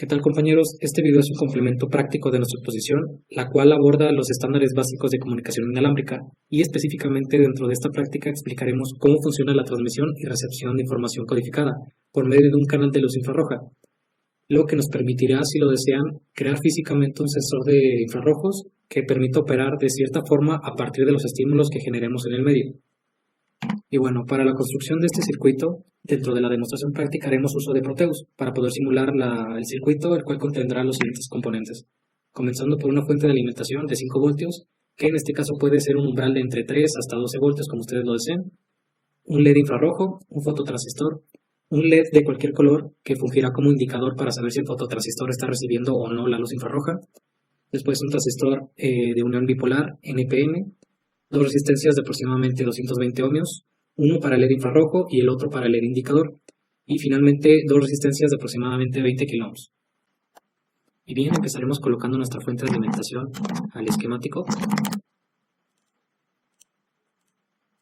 ¿Qué tal, compañeros? Este video es un complemento práctico de nuestra exposición, la cual aborda los estándares básicos de comunicación inalámbrica y específicamente dentro de esta práctica explicaremos cómo funciona la transmisión y recepción de información codificada por medio de un canal de luz infrarroja, lo que nos permitirá, si lo desean, crear físicamente un sensor de infrarrojos que permita operar de cierta forma a partir de los estímulos que generemos en el medio. Y bueno, para la construcción de este circuito, dentro de la demostración práctica haremos uso de Proteus para poder simular el circuito, el cual contendrá los siguientes componentes. Comenzando por una fuente de alimentación de 5 voltios, que en este caso puede ser un umbral de entre 3 hasta 12 voltios, como ustedes lo deseen. Un LED infrarrojo, un fototransistor, un LED de cualquier color que fungirá como indicador para saber si el fototransistor está recibiendo o no la luz infrarroja. Después un transistor de unión bipolar NPN, dos resistencias de aproximadamente 220 ohmios, uno para el LED infrarrojo y el otro para el LED indicador, y finalmente dos resistencias de aproximadamente 20 kΩ. Y bien, empezaremos colocando nuestra fuente de alimentación al esquemático.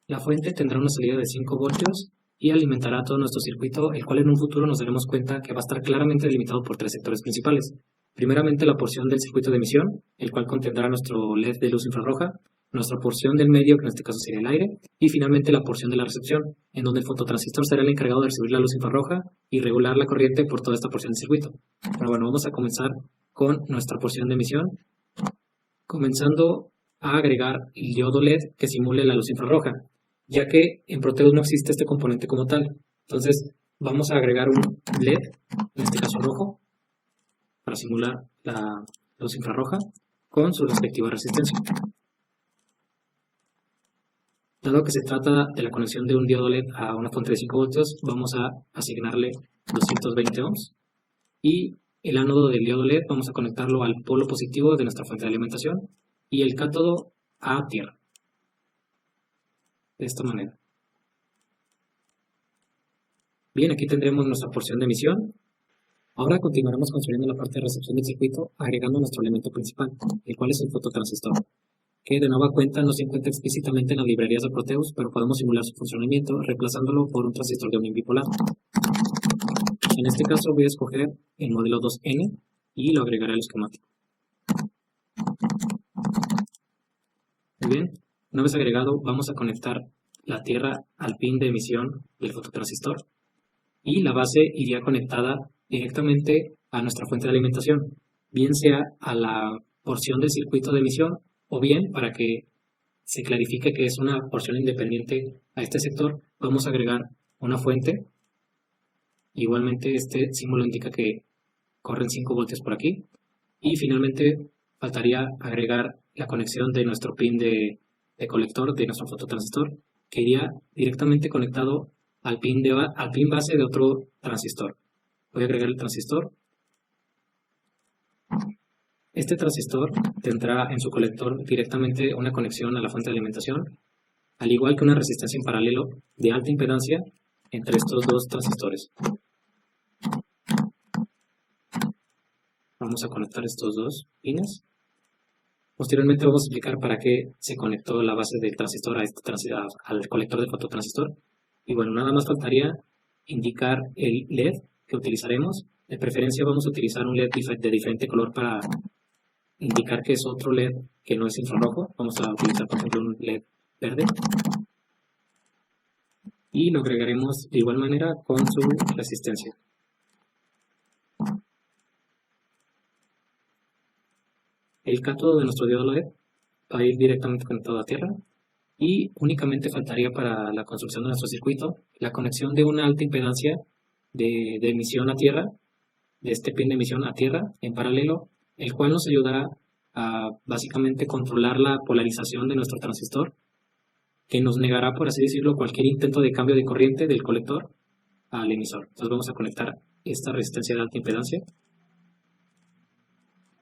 La fuente tendrá una salida de 5 voltios y alimentará todo nuestro circuito, el cual en un futuro nos daremos cuenta que va a estar claramente delimitado por 3 sectores principales. Primeramente la porción del circuito de emisión, el cual contendrá nuestro LED de luz infrarroja, nuestra porción del medio, que en este caso sería el aire, y finalmente la porción de la recepción, en donde el fototransistor será el encargado de recibir la luz infrarroja y regular la corriente por toda esta porción del circuito. Pero bueno, vamos a comenzar con nuestra porción de emisión, comenzando a agregar el diodo LED que simule la luz infrarroja, ya que en Proteus no existe este componente como tal. Entonces vamos a agregar un LED, en este caso rojo, para simular la luz infrarroja con su respectiva resistencia. Dado que se trata de la conexión de un diodo LED a una fuente de 5 voltios, vamos a asignarle 220 ohms y el ánodo del diodo LED vamos a conectarlo al polo positivo de nuestra fuente de alimentación y el cátodo a tierra. De esta manera. Bien, aquí tendremos nuestra porción de emisión. Ahora continuaremos construyendo la parte de recepción del circuito agregando nuestro elemento principal, el cual es el fototransistor, que de nueva cuenta no se encuentra explícitamente en las librerías de Proteus, pero podemos simular su funcionamiento reemplazándolo por un transistor de unión bipolar. En este caso voy a escoger el modelo 2N y lo agregaré al esquemático. Muy bien, una vez agregado vamos a conectar la tierra al pin de emisión del fototransistor y la base iría conectada directamente a nuestra fuente de alimentación, bien sea a la porción del circuito de emisión o bien, para que se clarifique que es una porción independiente a este sector, vamos a agregar una fuente. Igualmente este símbolo indica que corren 5 voltios por aquí. Y finalmente faltaría agregar la conexión de nuestro pin de colector de nuestro fototransistor, que iría directamente conectado al pin base de otro transistor. Voy a agregar el transistor. Este transistor tendrá en su colector directamente una conexión a la fuente de alimentación, al igual que una resistencia en paralelo de alta impedancia entre estos dos transistores. Vamos a conectar estos dos pines. Posteriormente vamos a explicar para qué se conectó la base del transistor al colector del fototransistor. Y bueno, nada más faltaría indicar el LED que utilizaremos. De preferencia vamos a utilizar un LED de diferente color para indicar que es otro LED que no es infrarrojo. Vamos a utilizar, por ejemplo, un LED verde. Y lo agregaremos de igual manera con su resistencia. El cátodo de nuestro diodo LED va a ir directamente conectado a tierra y únicamente faltaría para la construcción de nuestro circuito la conexión de una alta impedancia de emisión a tierra, de este pin de emisión a tierra en paralelo, el cual nos ayudará a básicamente controlar la polarización de nuestro transistor, que nos negará, por así decirlo, cualquier intento de cambio de corriente del colector al emisor. Entonces vamos a conectar esta resistencia de alta impedancia.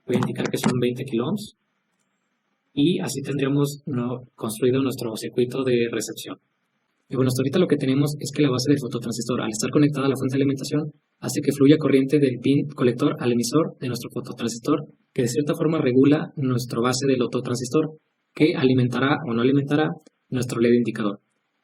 Voy a indicar que son 20 kΩ y así tendríamos construido nuestro circuito de recepción. Y bueno, hasta ahorita lo que tenemos es que la base del fototransistor, al estar conectada a la fuente de alimentación, hace que fluya corriente del pin colector al emisor de nuestro fototransistor, que de cierta forma regula nuestra base del fototransistor, que alimentará o no alimentará nuestro LED indicador.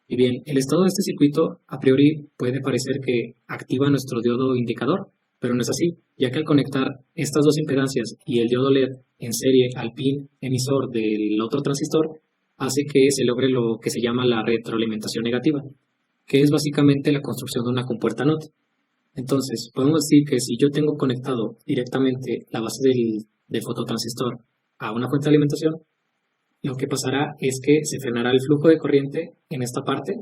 Y bien, el estado de este circuito a priori puede parecer que activa nuestro diodo indicador, pero no es así, ya que al conectar estas dos impedancias y el diodo LED en serie al pin emisor del otro transistor, hace que se logre lo que se llama la retroalimentación negativa, que es básicamente la construcción de una compuerta NOT. Entonces, podemos decir que si yo tengo conectado directamente la base del fototransistor a una fuente de alimentación, lo que pasará es que se frenará el flujo de corriente en esta parte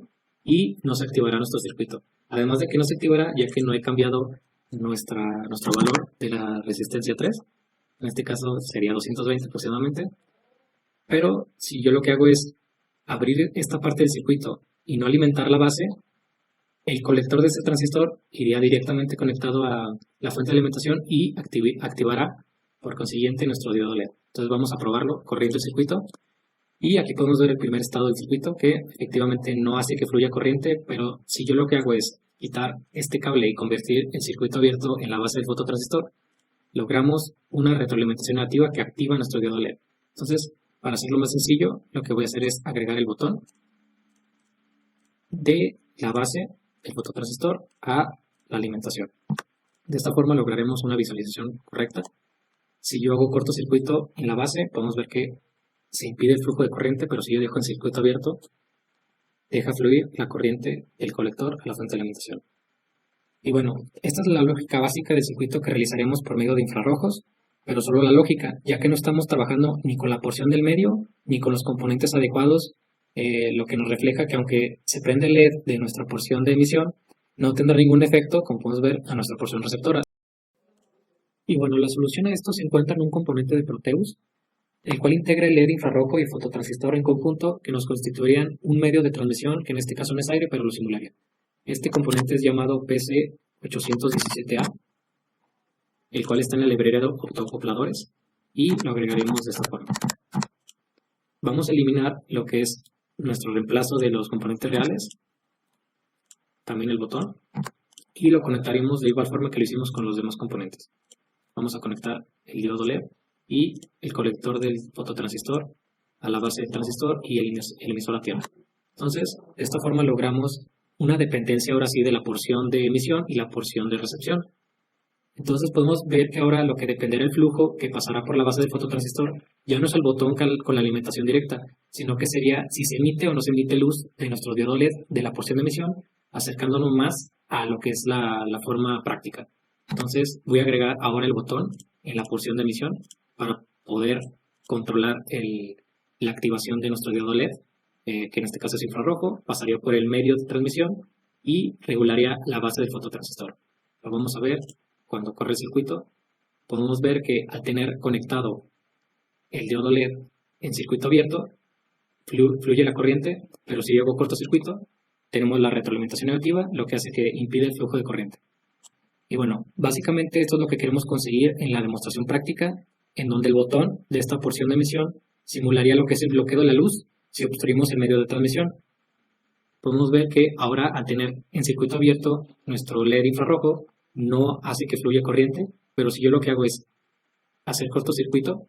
y no se activará nuestro circuito. Además de que no se activará, ya que no he cambiado nuestro valor de la resistencia 3, en este caso sería 220 aproximadamente, pero si yo lo que hago es abrir esta parte del circuito y no alimentar la base, el colector de este transistor iría directamente conectado a la fuente de alimentación y activará por consiguiente nuestro diodo LED. Entonces vamos a probarlo corriendo el circuito y aquí podemos ver el primer estado del circuito que efectivamente no hace que fluya corriente, pero si yo lo que hago es quitar este cable y convertir el circuito abierto en la base del fototransistor, logramos una retroalimentación negativa que activa nuestro diodo LED. Entonces, para hacerlo más sencillo, lo que voy a hacer es agregar el botón de la base del fototransistor a la alimentación. De esta forma lograremos una visualización correcta. Si yo hago cortocircuito en la base, podemos ver que se impide el flujo de corriente, pero si yo dejo el circuito abierto, deja fluir la corriente del colector a la fuente de alimentación. Y bueno, esta es la lógica básica del circuito que realizaremos por medio de infrarrojos, pero solo la lógica, ya que no estamos trabajando ni con la porción del medio, ni con los componentes adecuados, lo que nos refleja que aunque se prende el LED de nuestra porción de emisión, no tendrá ningún efecto, como podemos ver, a nuestra porción receptora. Y bueno, la solución a esto se encuentra en un componente de Proteus, el cual integra el LED infrarrojo y el fototransistor en conjunto, que nos constituirían un medio de transmisión, que en este caso no es aire, pero lo simularía. Este componente es llamado PC817A, el cual está en la librería de optoacopladores, y lo agregaremos de esta forma. Vamos a eliminar lo que es nuestro reemplazo de los componentes reales, también el botón, y lo conectaremos de igual forma que lo hicimos con los demás componentes. Vamos a conectar el diodo LED y el colector del fototransistor a la base del transistor y el emisor a tierra. Entonces, de esta forma logramos una dependencia ahora sí de la porción de emisión y la porción de recepción. Entonces podemos ver que ahora lo que dependerá el flujo que pasará por la base del fototransistor ya no es el botón con la alimentación directa, sino que sería si se emite o no se emite luz de nuestro diodo LED de la porción de emisión, acercándonos más a lo que es la forma práctica. Entonces voy a agregar ahora el botón en la porción de emisión para poder controlar la activación de nuestro diodo LED, que en este caso es infrarrojo, pasaría por el medio de transmisión y regularía la base del fototransistor. Lo vamos a ver cuando corre el circuito. Podemos ver que al tener conectado el diodo LED en circuito abierto, fluye la corriente, pero si yo hago cortocircuito, tenemos la retroalimentación negativa, lo que hace que impide el flujo de corriente. Y bueno, básicamente esto es lo que queremos conseguir en la demostración práctica, en donde el botón de esta porción de emisión simularía lo que es el bloqueo de la luz si obstruimos el medio de transmisión. Podemos ver que ahora al tener en circuito abierto nuestro LED infrarrojo no hace que fluya corriente, pero si yo lo que hago es hacer cortocircuito,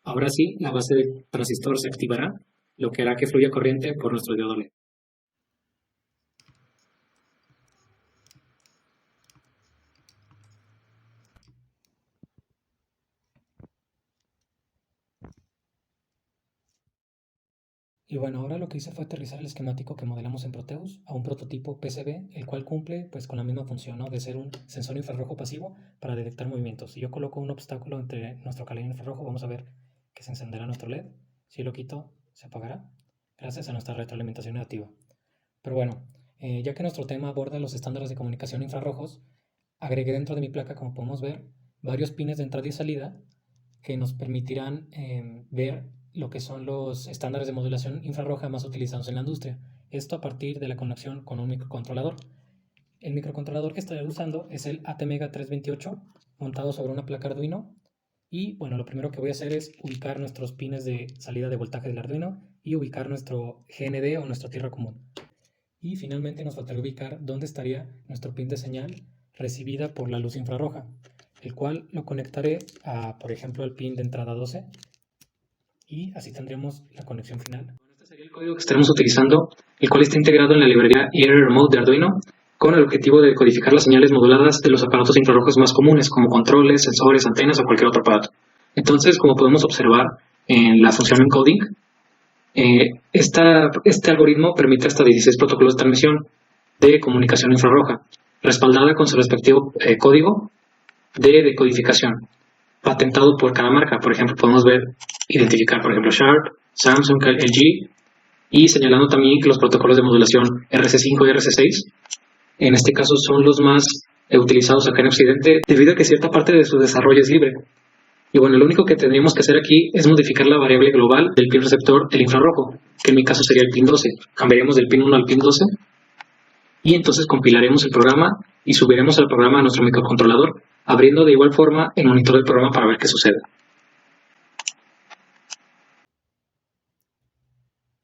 ahora sí la base del transistor se activará, lo que hará que fluya corriente por nuestro diodo LED. Y bueno, ahora lo que hice fue aterrizar el esquemático que modelamos en Proteus a un prototipo PCB, el cual cumple pues con la misma función, ¿no?, de ser un sensor infrarrojo pasivo para detectar movimientos. Si yo coloco un obstáculo entre nuestro canal infrarrojo, vamos a ver que se encenderá nuestro LED. Si lo quito, se apagará, gracias a nuestra retroalimentación negativa. Pero bueno, ya que nuestro tema aborda los estándares de comunicación infrarrojos, agregué dentro de mi placa, como podemos ver, varios pines de entrada y salida que nos permitirán ver lo que son los estándares de modulación infrarroja más utilizados en la industria. Esto a partir de la conexión con un microcontrolador. El microcontrolador que estoy usando es el ATmega 328 montado sobre una placa Arduino. Y bueno, lo primero que voy a hacer es ubicar nuestros pines de salida de voltaje del Arduino y ubicar nuestro GND o nuestra tierra común. Y finalmente nos faltaría ubicar dónde estaría nuestro pin de señal recibida por la luz infrarroja, el cual lo conectaré a, por ejemplo, al pin de entrada 12 y así tendremos la conexión final. Bueno, este sería el código que estaremos utilizando, el cual está integrado en la librería Error Mode de Arduino. con el objetivo de codificar las señales moduladas de los aparatos infrarrojos más comunes, como controles, sensores, antenas o cualquier otro aparato. Entonces, como podemos observar en la función encoding, este algoritmo permite hasta 16 protocolos de transmisión de comunicación infrarroja, respaldada con su respectivo código de decodificación, patentado por cada marca. Por ejemplo, podemos identificar, por ejemplo, Sharp, Samsung, LG, y señalando también que los protocolos de modulación RC5 y RC6, en este caso, son los más utilizados acá en Occidente, debido a que cierta parte de su desarrollo es libre. Y bueno, lo único que tendríamos que hacer aquí es modificar la variable global del pin receptor del infrarrojo, que en mi caso sería el pin 12. Cambiaremos del pin 1 al pin 12 y entonces compilaremos el programa y subiremos el programa a nuestro microcontrolador, abriendo de igual forma el monitor del programa para ver qué sucede.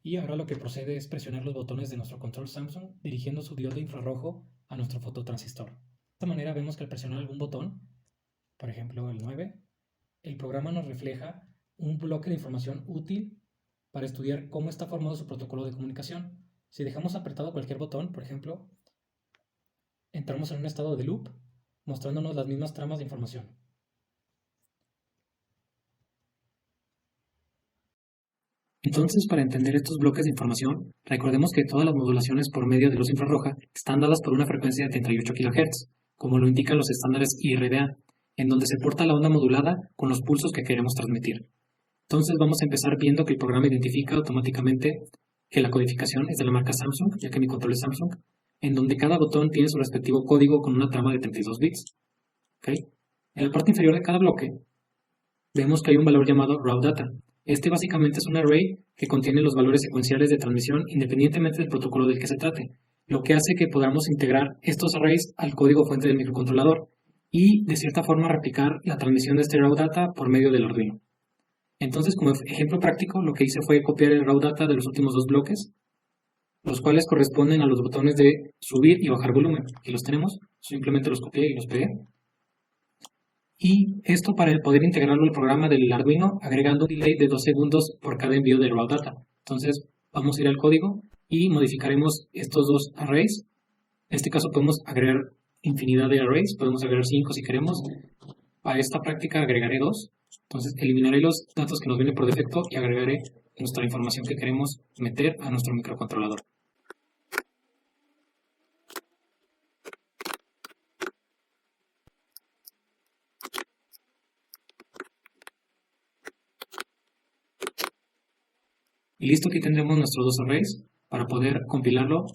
Y ahora lo que procede es presionar los botones de nuestro control Samsung dirigiendo su diodo infrarrojo a nuestro fototransistor. De esta manera vemos que al presionar algún botón, por ejemplo el 9, el programa nos refleja un bloque de información útil para estudiar cómo está formado su protocolo de comunicación. Si dejamos apretado cualquier botón, por ejemplo, entramos en un estado de loop, mostrándonos las mismas tramas de información. Entonces, para entender estos bloques de información, recordemos que todas las modulaciones por medio de luz infrarroja están dadas por una frecuencia de 38 kHz, como lo indican los estándares IRDA, en donde se porta la onda modulada con los pulsos que queremos transmitir. Entonces vamos a empezar viendo que el programa identifica automáticamente que la codificación es de la marca Samsung, ya que mi control es Samsung, en donde cada botón tiene su respectivo código con una trama de 32 bits. ¿Okay? En la parte inferior de cada bloque, vemos que hay un valor llamado raw data. Este básicamente es un array que contiene los valores secuenciales de transmisión independientemente del protocolo del que se trate, lo que hace que podamos integrar estos arrays al código fuente del microcontrolador y de cierta forma replicar la transmisión de este raw data por medio del Arduino. Entonces, como ejemplo práctico, lo que hice fue copiar el raw data de los últimos dos bloques, los cuales corresponden a los botones de subir y bajar volumen. Aquí los tenemos, simplemente los copié y los pegué. Y esto para poder integrarlo al programa del Arduino, agregando un delay de 2 segundos por cada envío de raw data. Entonces, vamos a ir al código y modificaremos estos dos arrays. En este caso podemos agregar infinidad de arrays, podemos agregar 5 si queremos. Para esta práctica agregaré 2. Entonces eliminaré los datos que nos vienen por defecto y agregaré nuestra información que queremos meter a nuestro microcontrolador. Y listo, aquí tendremos nuestros dos arrays para poder compilarlo